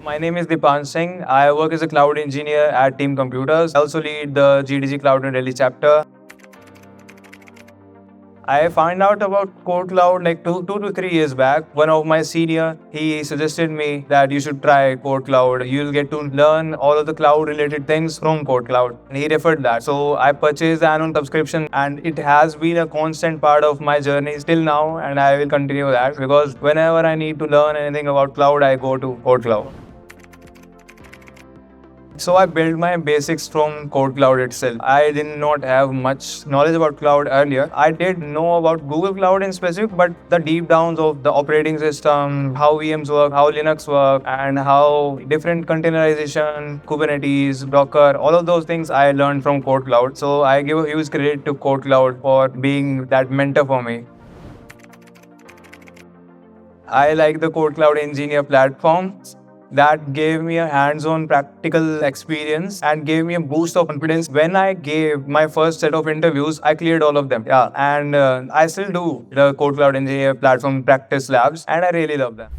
My name is Deepansh Singh. I work as a cloud engineer at Team Computers. I also lead the GDG Cloud and Delhi chapter. I found out about KodeKloud like two to 3 years back. One of my senior, he suggested me that you should try KodeKloud. You'll get to learn all of the cloud related things from KodeKloud. And he referred that. So I purchased the annual subscription and it has been a constant part of my journey till now, and I will continue that because whenever I need to learn anything about cloud, I go to KodeKloud. So I built my basics from KodeKloud itself. I did not have much knowledge about cloud earlier. I did know about Google Cloud in specific, but the deep downs of the operating system, how VMs work, how Linux work, and how different containerization, Kubernetes, Docker, all of those things I learned from KodeKloud. So I give a huge credit to KodeKloud for being that mentor for me. I like the KodeKloud Engineer platform. That gave me a hands-on practical experience and gave me a boost of confidence. When I gave my first set of interviews, I cleared all of them. Yeah, and I still do the KodeKloud Engineer platform practice labs, and I really love them.